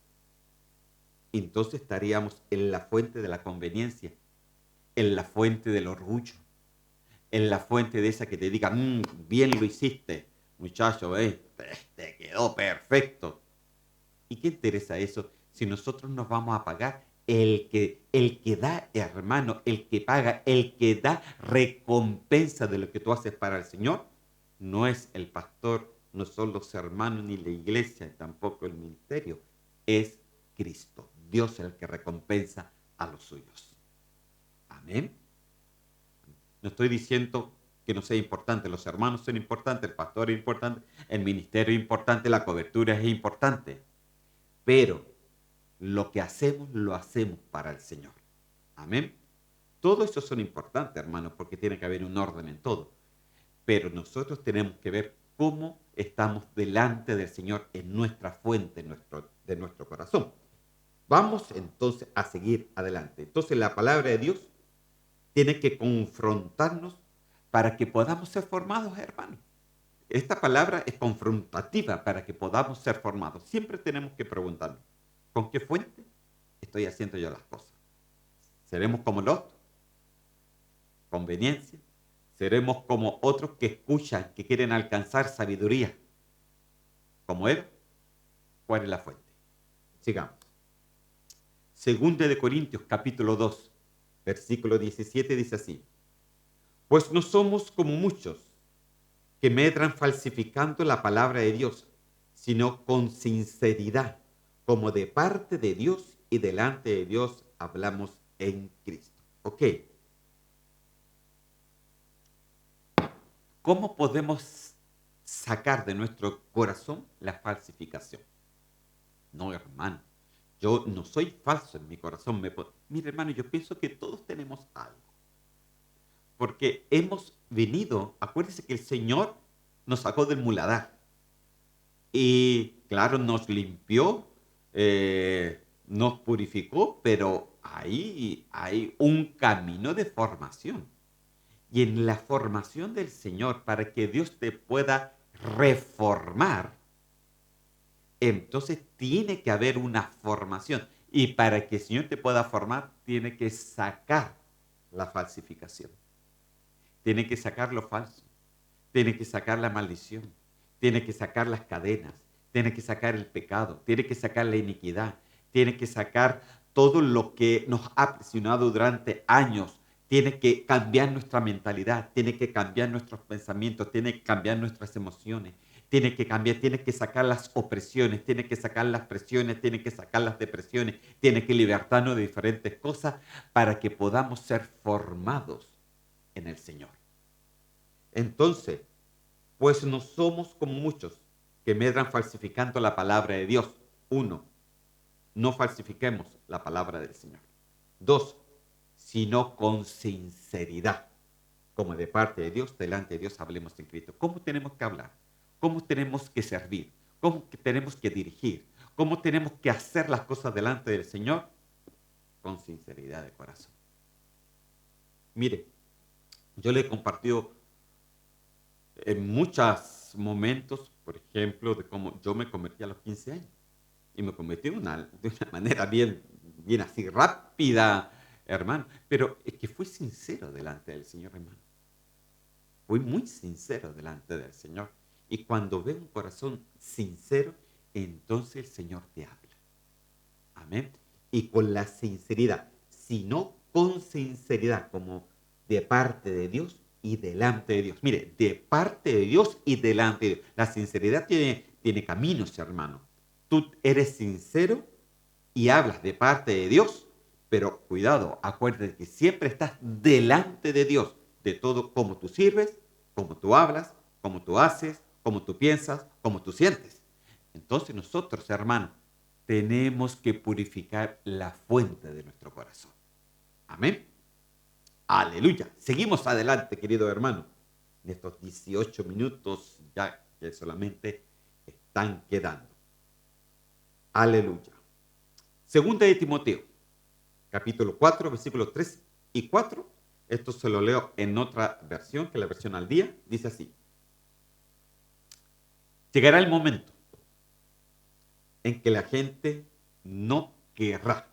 Entonces estaríamos en la fuente de la conveniencia, en la fuente del orgullo, en la fuente de esa que te diga, bien lo hiciste, muchacho, te quedó perfecto. ¿Y qué interesa eso si nosotros nos vamos a pagar? El que da, hermano, el que paga, el que da recompensa de lo que tú haces para el Señor, no es el pastor, no son los hermanos ni la iglesia, tampoco el ministerio, es Cristo. Dios es el que recompensa a los suyos. Amén. No estoy diciendo que no sea importante, los hermanos son importantes, el pastor es importante, el ministerio es importante, la cobertura es importante, pero lo que hacemos, lo hacemos para el Señor. Amén. Todo eso son importantes, hermanos, porque tiene que haber un orden en todo. Pero nosotros tenemos que ver cómo estamos delante del Señor en nuestra fuente, de nuestro corazón. Vamos entonces a seguir adelante. Entonces la palabra de Dios tiene que confrontarnos para que podamos ser formados, hermanos. Esta palabra es confrontativa para que podamos ser formados. Siempre tenemos que preguntarnos, ¿con qué fuente estoy haciendo yo las cosas? ¿Seremos como Lot? ¿Conveniencia? ¿Seremos como otros que escuchan, que quieren alcanzar sabiduría? ¿Como él? ¿Cuál es la fuente? Sigamos. Segunda de Corintios, capítulo 2, versículo 17, dice así. Pues no somos como muchos que medran falsificando la palabra de Dios, sino con sinceridad, como de parte de Dios y delante de Dios hablamos en Cristo. ¿Ok? ¿Cómo podemos sacar de nuestro corazón la falsificación? No, hermano, yo no soy falso en mi corazón. Mire, hermano, yo pienso que todos tenemos algo. Porque hemos venido, acuérdense que el Señor nos sacó del muladar. Y claro, nos limpió, nos purificó, pero ahí hay un camino de formación. Y en la formación del Señor, para que Dios te pueda reformar, entonces tiene que haber una formación. Y para que el Señor te pueda formar, tiene que sacar la falsificación. Tiene que sacar lo falso. Tiene que sacar la maldición. Tiene que sacar las cadenas. Tiene que sacar el pecado. Tiene que sacar la iniquidad. Tiene que sacar todo lo que nos ha presionado durante años. Tiene que cambiar nuestra mentalidad. Tiene que cambiar nuestros pensamientos. Tiene que cambiar nuestras emociones. Tiene que cambiar, tiene que sacar las opresiones, tiene que sacar las presiones, tiene que sacar las depresiones, tiene que libertarnos de diferentes cosas para que podamos ser formados en el Señor. Entonces, pues no somos como muchos que medran falsificando la palabra de Dios. 1, no falsifiquemos la palabra del Señor. 2, sino con sinceridad, como de parte de Dios, delante de Dios hablemos en Cristo. ¿Cómo tenemos que hablar? ¿Cómo tenemos que servir? ¿Cómo tenemos que dirigir? ¿Cómo tenemos que hacer las cosas delante del Señor? Con sinceridad de corazón. Mire, yo le he compartido en muchos momentos, por ejemplo, de cómo yo me convertí a los 15 años. Y me convertí de una manera bien, bien así rápida, hermano. Pero es que fui sincero delante del Señor, hermano. Fui muy sincero delante del Señor. Y cuando veo un corazón sincero, entonces el Señor te habla. Amén. Y con la sinceridad, sino con sinceridad, como de parte de Dios y delante de Dios. Mire, de parte de Dios y delante de Dios. La sinceridad tiene caminos, hermano. Tú eres sincero y hablas de parte de Dios, pero cuidado, acuérdate que siempre estás delante de Dios, de todo cómo tú sirves, cómo tú hablas, cómo tú haces, cómo tú piensas, cómo tú sientes. Entonces nosotros, hermanos, tenemos que purificar la fuente de nuestro corazón. Amén. Aleluya. Seguimos adelante, querido hermano. En estos 18 minutos ya que solamente están quedando. Aleluya. Segunda de Timoteo, capítulo 4, versículos 3 y 4. Esto se lo leo en otra versión, que la versión al día. Dice así. Llegará el momento en que la gente no querrá.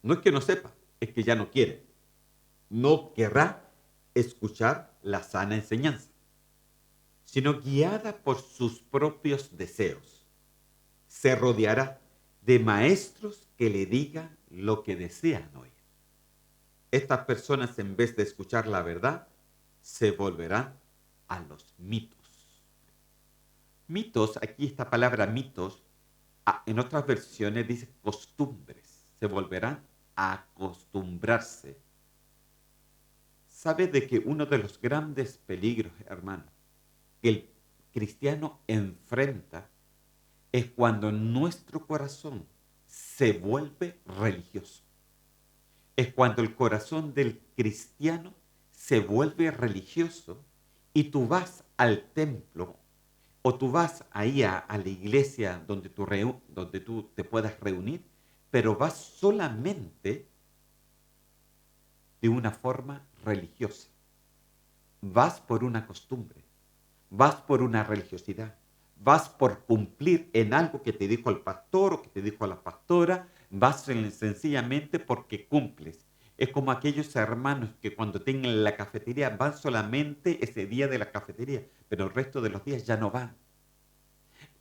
No es que no sepa, es que ya no quiere. No querrá escuchar la sana enseñanza, sino guiada por sus propios deseos. Se rodeará de maestros que le digan lo que desean oír. Estas personas, en vez de escuchar la verdad, se volverán a los mitos. Mitos, aquí esta palabra mitos, en otras versiones dice costumbres. Se volverán a acostumbrarse. ¿Sabe de que uno de los grandes peligros, hermano, que el cristiano enfrenta es cuando nuestro corazón se vuelve religioso? Es cuando el corazón del cristiano se vuelve religioso y tú vas al templo o tú vas ahí a la iglesia donde tú te puedas reunir, pero vas solamente de una forma religiosa. Vas por una costumbre, vas por una religiosidad, vas por cumplir en algo que te dijo el pastor o que te dijo la pastora, vas sencillamente porque cumples. Es como aquellos hermanos que cuando tienen la cafetería van solamente ese día de la cafetería, pero el resto de los días ya no van.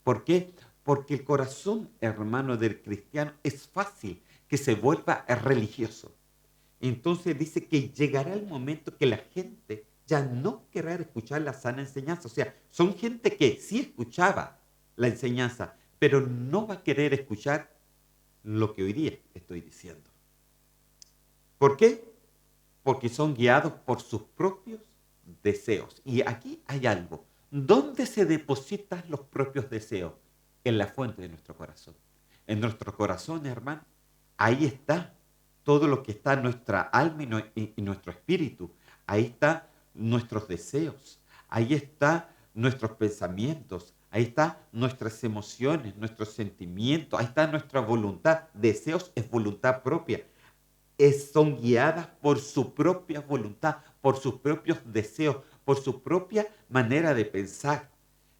¿Por qué? Porque el corazón, hermano, del cristiano es fácil que se vuelva religioso. Entonces dice que llegará el momento que la gente ya no querrá escuchar la sana enseñanza. O sea, son gente que sí escuchaba la enseñanza, pero no va a querer escuchar lo que hoy día estoy diciendo. ¿Por qué? Porque son guiados por sus propios deseos. Y aquí hay algo. ¿Dónde se depositan los propios deseos? En la fuente de nuestro corazón. En nuestro corazón, hermano, ahí está todo lo que está en nuestra alma y nuestro espíritu. Ahí están nuestros deseos. Ahí están nuestros pensamientos. Ahí están nuestras emociones, nuestros sentimientos. Ahí está nuestra voluntad. Deseos es voluntad propia. Son guiadas por su propia voluntad, por sus propios deseos, por su propia manera de pensar.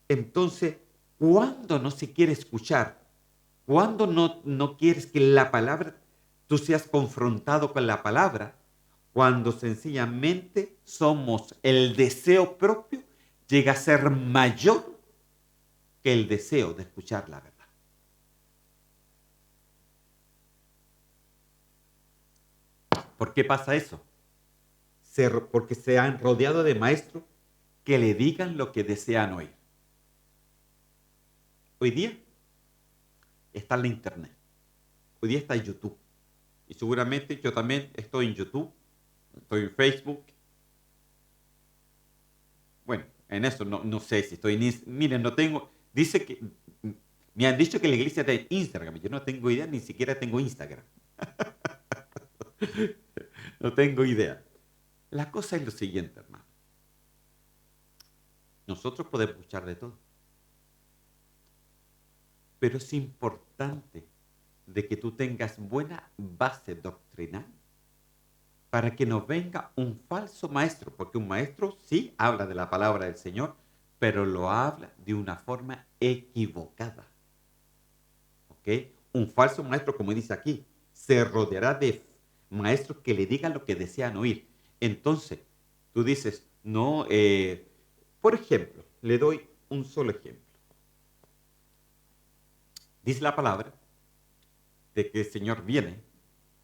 Entonces, ¿cuándo no se quiere escuchar? ¿Cuándo no quieres que la palabra, tú seas confrontado con la palabra? Cuando sencillamente somos, el deseo propio llega a ser mayor que el deseo de escuchar la verdad. ¿Por qué pasa eso? Porque se han rodeado de maestros que le digan lo que desean oír. Hoy día está en la internet, hoy día está en YouTube. Y seguramente yo también estoy en YouTube, estoy en Facebook. Bueno, en eso no sé si estoy en miren, no tengo, dice que, me han dicho que la iglesia está en Instagram, yo no tengo idea, ni siquiera tengo Instagram. No tengo idea. La cosa es lo siguiente, hermano. Nosotros podemos escuchar de todo, pero es importante de que tú tengas buena base doctrinal para que no venga un falso maestro, porque un maestro sí habla de la palabra del Señor, pero lo habla de una forma equivocada. ¿Ok? Un falso maestro, como dice aquí, se rodeará de maestros que le digan lo que desean oír. Entonces, tú dices, no, por ejemplo, le doy un solo ejemplo. Dice la palabra de que el Señor viene,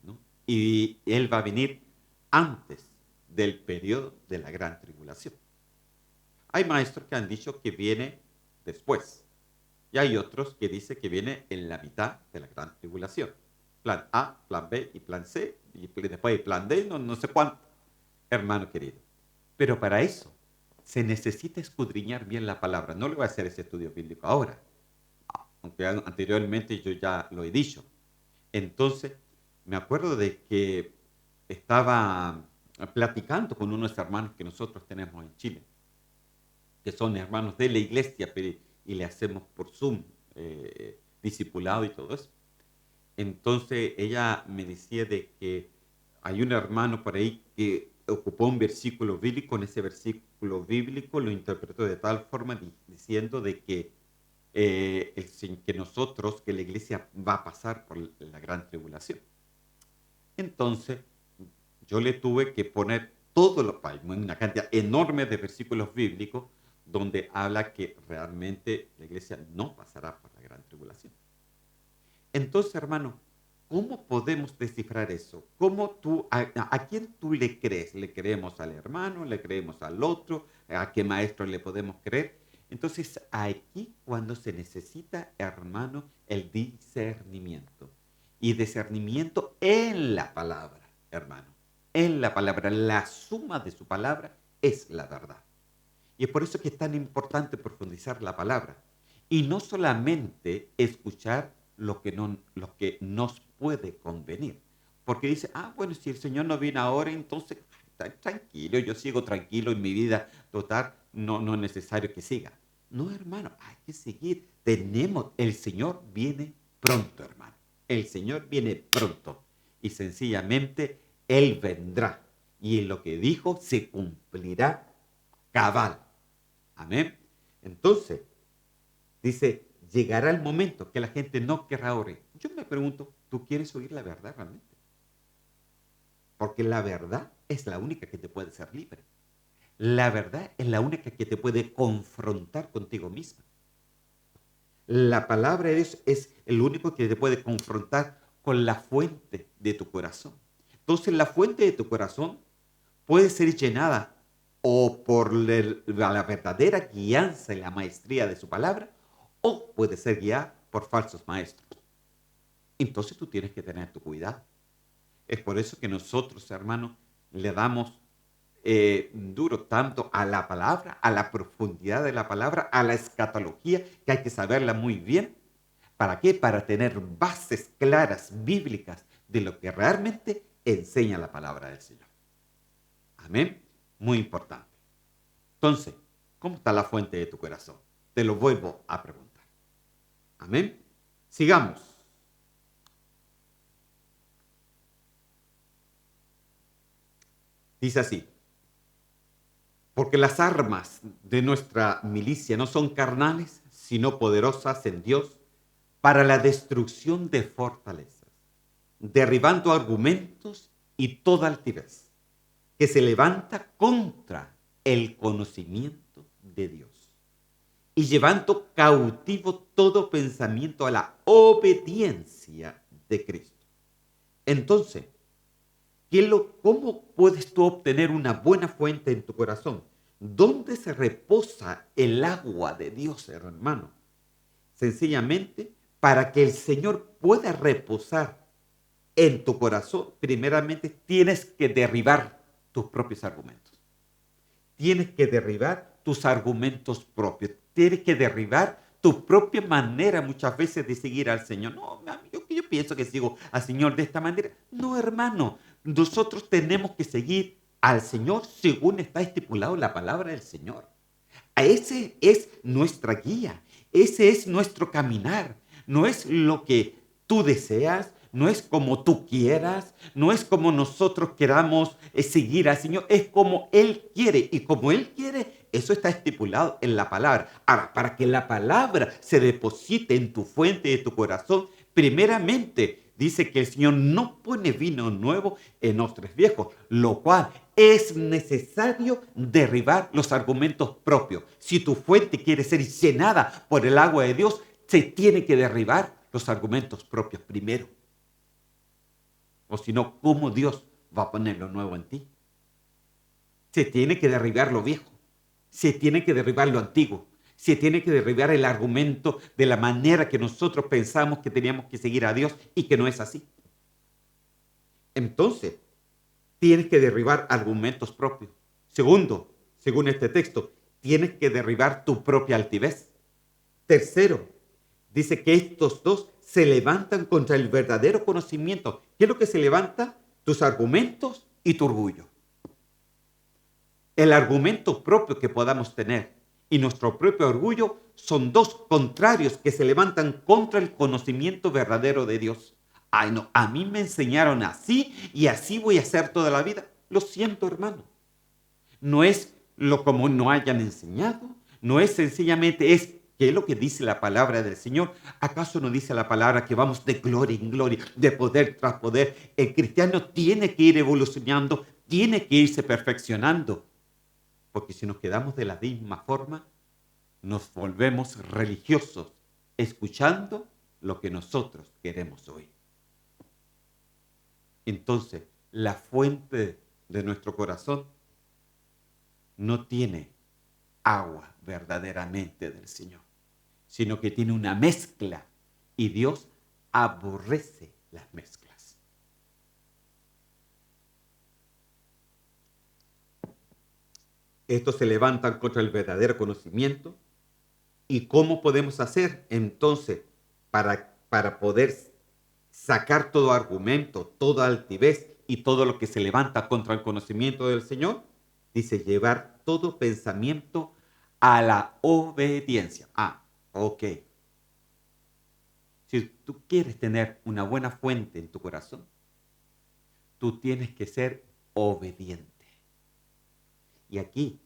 ¿no? Y Él va a venir antes del periodo de la gran tribulación. Hay maestros que han dicho que viene después. Y hay otros que dicen que viene en la mitad de la gran tribulación. Plan A, plan B y plan C. Y después hay plan D, no sé cuánto, hermano querido. Pero para eso se necesita escudriñar bien la palabra. No le voy a hacer ese estudio bíblico ahora, aunque anteriormente yo ya lo he dicho. Entonces, me acuerdo de que estaba platicando con unos hermanos que nosotros tenemos en Chile, que son hermanos de la iglesia, y le hacemos por Zoom discipulado y todo eso. Entonces ella me decía de que hay un hermano por ahí que ocupó un versículo bíblico, en ese versículo bíblico lo interpretó de tal forma diciendo de que, que nosotros, que la iglesia va a pasar por la gran tribulación. Entonces yo le tuve que poner una cantidad enorme de versículos bíblicos donde habla que realmente la iglesia no pasará por la gran tribulación. Entonces, hermano, ¿cómo podemos descifrar eso? ¿A quién tú le crees? ¿Le creemos al hermano? ¿Le creemos al otro? ¿A qué maestro le podemos creer? Entonces, aquí cuando se necesita, hermano, el discernimiento. Y discernimiento en la palabra, hermano. En la palabra, la suma de su palabra es la verdad. Y es por eso que es tan importante profundizar la palabra. Y no solamente escuchar lo que nos puede convenir. Porque dice, bueno, si el Señor no viene ahora, entonces tranquilo, yo sigo tranquilo en mi vida total, no es necesario que siga. No, hermano, hay que seguir. El Señor viene pronto, hermano. El Señor viene pronto. Y sencillamente Él vendrá. Y en lo que dijo se cumplirá cabal. Amén. Entonces, dice, llegará el momento que la gente no querrá oír. Yo me pregunto, ¿tú quieres oír la verdad realmente? Porque la verdad es la única que te puede hacer libre. La verdad es la única que te puede confrontar contigo misma. La palabra de Dios es el único que te puede confrontar con la fuente de tu corazón. Entonces, la fuente de tu corazón puede ser llenada o por la verdadera guianza y la maestría de su palabra, o puede ser guiada por falsos maestros. Entonces tú tienes que tener tu cuidado. Es por eso que nosotros, hermanos, le damos duro tanto a la palabra, a la profundidad de la palabra, a la escatología, que hay que saberla muy bien. ¿Para qué? Para tener bases claras, bíblicas, de lo que realmente enseña la palabra del Señor. Amén. Muy importante. Entonces, ¿cómo está la fuente de tu corazón? Te lo vuelvo a preguntar. Amén. Sigamos. Dice así, porque las armas de nuestra milicia no son carnales, sino poderosas en Dios para la destrucción de fortalezas, derribando argumentos y toda altivez que se levanta contra el conocimiento de Dios y llevando cautivo todo pensamiento a la obediencia de Cristo. Entonces, ¿cómo puedes tú obtener una buena fuente en tu corazón? ¿Dónde se reposa el agua de Dios, hermano? Sencillamente, para que el Señor pueda reposar en tu corazón, primeramente tienes que derribar tus propios argumentos. Tienes que derribar tus argumentos propios. Tienes que derribar tu propia manera muchas veces de seguir al Señor. No, yo pienso que sigo al Señor de esta manera. No, hermano. Nosotros tenemos que seguir al Señor según está estipulado en la palabra del Señor. Ese es nuestra guía. Ese es nuestro caminar. No es lo que tú deseas, no es como tú quieras, no es como nosotros queramos seguir al Señor, es como Él quiere. Y como Él quiere, eso está estipulado en la palabra. Ahora, para que la palabra se deposite en tu fuente de tu corazón, primeramente dice que el Señor no pone vino nuevo en odres viejos, lo cual es necesario derribar los argumentos propios. Si tu fuente quiere ser llenada por el agua de Dios, se tiene que derribar los argumentos propios primero. O si no, ¿cómo Dios va a poner lo nuevo en ti? Se tiene que derribar lo viejo. Se tiene que derribar lo antiguo. Se tiene que derribar el argumento de la manera que nosotros pensamos que teníamos que seguir a Dios y que no es así. Entonces, tienes que derribar argumentos propios. Segundo, según este texto, tienes que derribar tu propia altivez. Tercero, dice que estos dos se levantan contra el verdadero conocimiento. ¿Qué es lo que se levanta? Tus argumentos y tu orgullo. El argumento propio que podamos tener y nuestro propio orgullo son dos contrarios que se levantan contra el conocimiento verdadero de Dios. Ay, no, a mí me enseñaron así y así voy a hacer toda la vida. Lo siento, hermano. No es lo como no hayan enseñado, no es sencillamente, es qué es lo que dice la palabra del Señor. ¿Acaso no dice la palabra que vamos de gloria en gloria, de poder tras poder? El cristiano tiene que ir evolucionando, tiene que irse perfeccionando, porque si nos quedamos de la misma forma, nos volvemos religiosos, escuchando lo que nosotros queremos oír. Entonces, la fuente de nuestro corazón no tiene agua verdaderamente del Señor, sino que tiene una mezcla y Dios aborrece las mezclas. Estos se levantan contra el verdadero conocimiento. ¿Y cómo podemos hacer entonces para poder sacar todo argumento, toda altivez y todo lo que se levanta contra el conocimiento del Señor? Dice, llevar todo pensamiento a la obediencia. Ok. Si tú quieres tener una buena fuente en tu corazón, tú tienes que ser obediente. Y aquí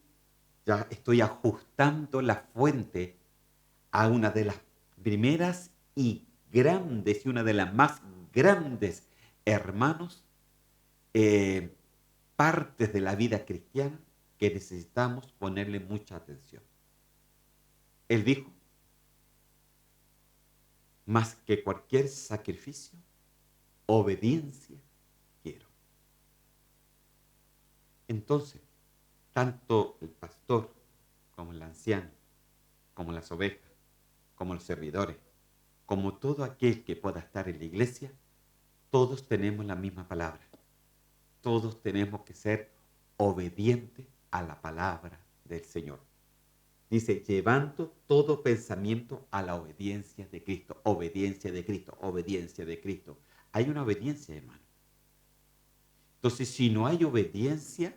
ya estoy ajustando la fuente a una de las primeras y grandes y una de las más grandes, hermanos, eh, partes de la vida cristiana que necesitamos ponerle mucha atención. Él dijo, más que cualquier sacrificio, obediencia quiero. Entonces, tanto el pastor como el anciano, como las ovejas, como los servidores, como todo aquel que pueda estar en la iglesia, todos tenemos la misma palabra. Todos tenemos que ser obedientes a la palabra del Señor. Dice, llevando todo pensamiento a la obediencia de Cristo. Obediencia de Cristo, obediencia de Cristo. Hay una obediencia, hermano. Entonces, si no hay obediencia,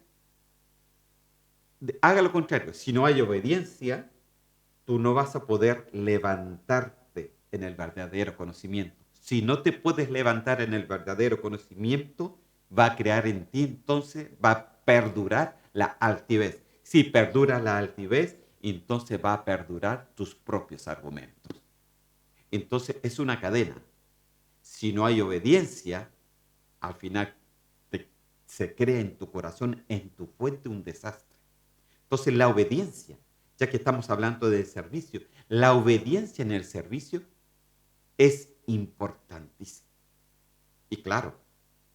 haga lo contrario. Si no hay obediencia, tú no vas a poder levantarte en el verdadero conocimiento. Si no te puedes levantar en el verdadero conocimiento, va a crear en ti, entonces va a perdurar la altivez. Si perdura la altivez, entonces va a perdurar tus propios argumentos. Entonces es una cadena. Si no hay obediencia, al final se crea en tu corazón, en tu fuente, un desastre. Entonces la obediencia, ya que estamos hablando del servicio, la obediencia en el servicio es importantísima. Y claro,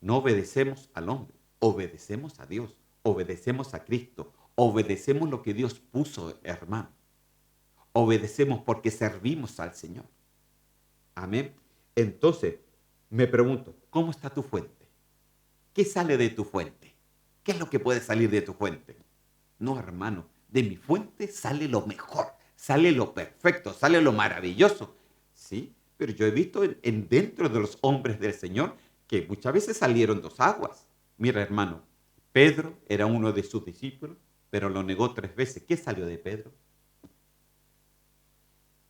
no obedecemos al hombre, obedecemos a Dios, obedecemos a Cristo, obedecemos lo que Dios puso, hermano. Obedecemos porque servimos al Señor. Amén. Entonces, me pregunto, ¿cómo está tu fuente? ¿Qué sale de tu fuente? ¿Qué es lo que puede salir de tu fuente? No, hermano, de mi fuente sale lo mejor, sale lo perfecto, sale lo maravilloso. Sí, pero yo he visto dentro de los hombres del Señor que muchas veces salieron dos aguas. Mira, hermano, Pedro era uno de sus discípulos, pero lo negó 3 veces. ¿Qué salió de Pedro?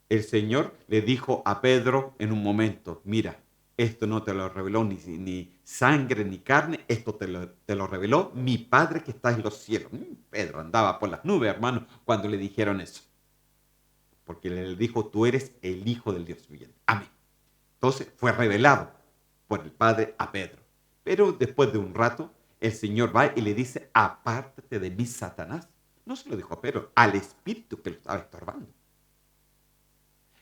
El Señor le dijo a Pedro en un momento, mira, esto no te lo reveló ni sangre ni carne, esto te lo reveló mi Padre que está en los cielos. Pedro andaba por las nubes, hermano, cuando le dijeron eso. Porque le dijo, tú eres el Hijo del Dios viviente. Amén. Entonces fue revelado por el Padre a Pedro. Pero después de un rato, el Señor va y le dice, apártate de mí, Satanás. No se lo dijo a Pedro, al espíritu que lo estaba estorbando.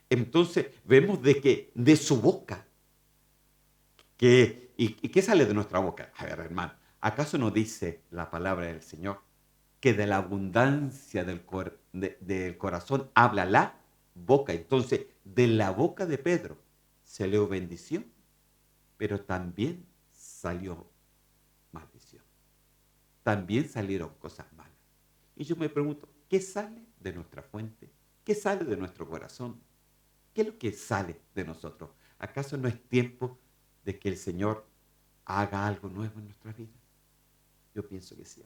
Entonces vemos de que de su boca, ¿y qué sale de nuestra boca? A ver, hermano, ¿acaso no dice la palabra del Señor que de la abundancia del corazón habla la boca? Entonces, de la boca de Pedro salió bendición, pero también salió maldición. También salieron cosas malas. Y yo me pregunto, ¿qué sale de nuestra fuente? ¿Qué sale de nuestro corazón? ¿Qué es lo que sale de nosotros? ¿Acaso no es tiempo de que el Señor haga algo nuevo en nuestra vida? Yo pienso que sí.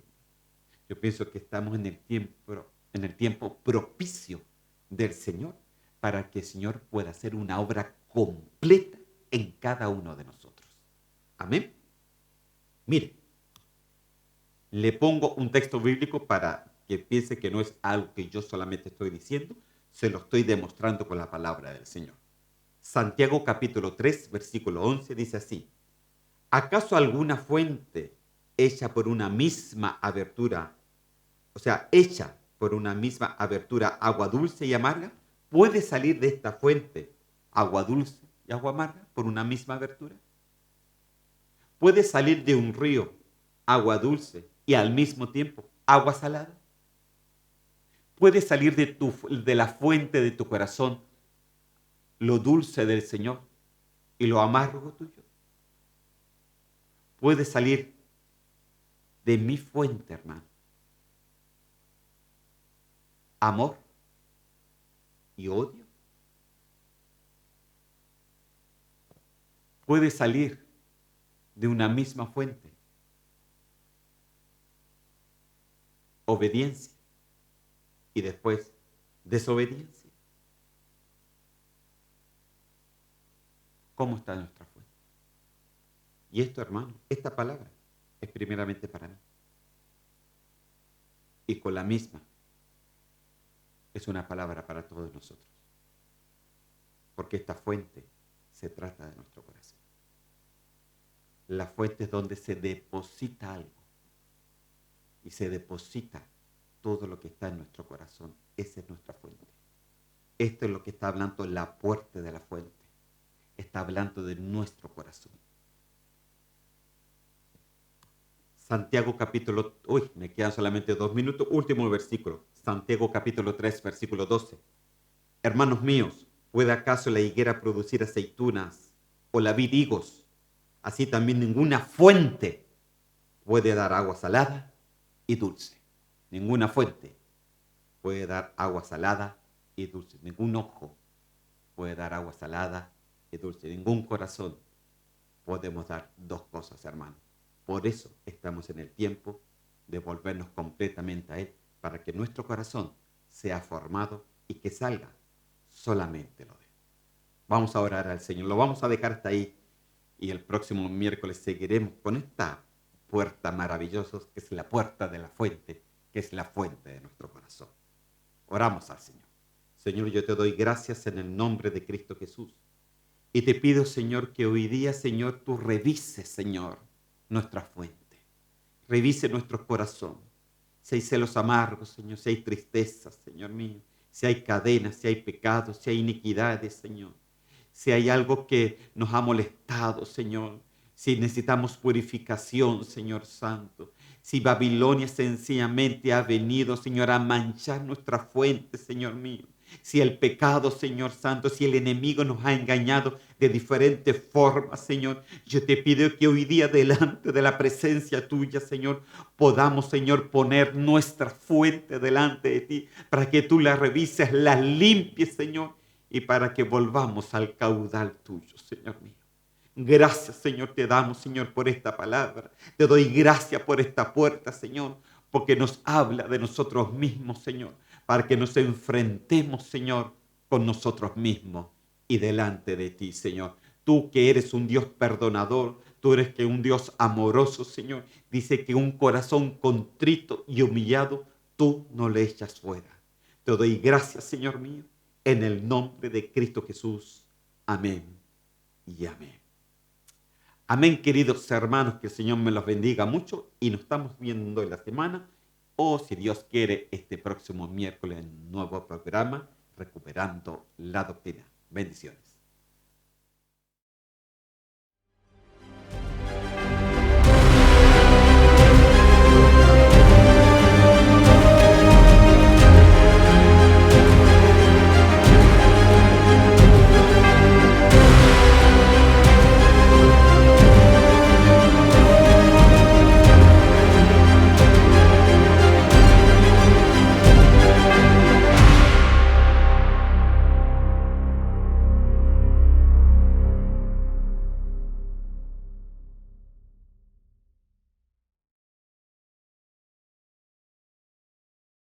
Yo pienso que estamos en el tiempo propicio del Señor, para que el Señor pueda hacer una obra completa en cada uno de nosotros. Amén. Mire, le pongo un texto bíblico para que piense que no es algo que yo solamente estoy diciendo, se lo estoy demostrando con la palabra del Señor. Santiago capítulo 3, versículo 11 dice así: ¿acaso alguna fuente hecha por una misma abertura, hecha por una misma abertura agua dulce y amarga, puede salir de esta fuente agua dulce y agua amarga por una misma abertura? ¿Puede salir de un río agua dulce y al mismo tiempo agua salada? ¿Puede salir de la fuente de tu corazón lo dulce del Señor y lo amargo tuyo? ¿Puede salir de mi fuente, hermano, amor y odio? ¿Puede salir de una misma fuente obediencia y después desobediencia? ¿Cómo está nuestra fuente? Y esto, hermano, esta palabra es primeramente para mí. Y con la misma es una palabra para todos nosotros. Porque esta fuente se trata de nuestro corazón. La fuente es donde se deposita algo. Y se deposita todo lo que está en nuestro corazón. Esa es nuestra fuente. Esto es lo que está hablando la puerta de la fuente. Está hablando de nuestro corazón. Santiago capítulo, me quedan solamente 2 minutos, último versículo. Santiago capítulo 3, versículo 12. Hermanos míos, ¿puede acaso la higuera producir aceitunas o la vid higos? Así también ninguna fuente puede dar agua salada y dulce. Ninguna fuente puede dar agua salada y dulce. Ningún ojo puede dar agua salada y dulce. Ningún corazón podemos dar dos cosas, hermano. Por eso estamos en el tiempo de volvernos completamente a Él, para que nuestro corazón sea formado y que salga solamente lo de Él. Vamos a orar al Señor, lo vamos a dejar hasta ahí y el próximo miércoles seguiremos con esta puerta maravillosa que es la puerta de la fuente, que es la fuente de nuestro corazón. Oramos al Señor. Señor, yo te doy gracias en el nombre de Cristo Jesús. Y te pido, Señor, que hoy día, Señor, tú revises, Señor, nuestra fuente. Revise nuestro corazón. Si hay celos amargos, Señor, si hay tristezas, Señor mío, si hay cadenas, si hay pecados, si hay iniquidades, Señor. Si hay algo que nos ha molestado, Señor. Si necesitamos purificación, Señor Santo. Si Babilonia sencillamente ha venido, Señor, a manchar nuestra fuente, Señor mío. Si el pecado, Señor Santo, si el enemigo nos ha engañado de diferentes formas, Señor, yo te pido que hoy día delante de la presencia tuya, Señor, podamos, Señor, poner nuestra fuente delante de ti para que tú la revises, la limpies, Señor, y para que volvamos al caudal tuyo, Señor mío. Gracias, Señor, te damos, Señor, por esta palabra. Te doy gracias por esta puerta, Señor, porque nos habla de nosotros mismos, Señor, para que nos enfrentemos, Señor, con nosotros mismos y delante de ti, Señor. Tú que eres un Dios perdonador, tú eres que un Dios amoroso, Señor. Dice que un corazón contrito y humillado, tú no le echas fuera. Te doy gracias, Señor mío, en el nombre de Cristo Jesús. Amén y amén. Amén, queridos hermanos, que el Señor me los bendiga mucho y nos estamos viendo en la semana o, si Dios quiere, este próximo miércoles en un nuevo programa, Recuperando la Doctrina. Bendiciones.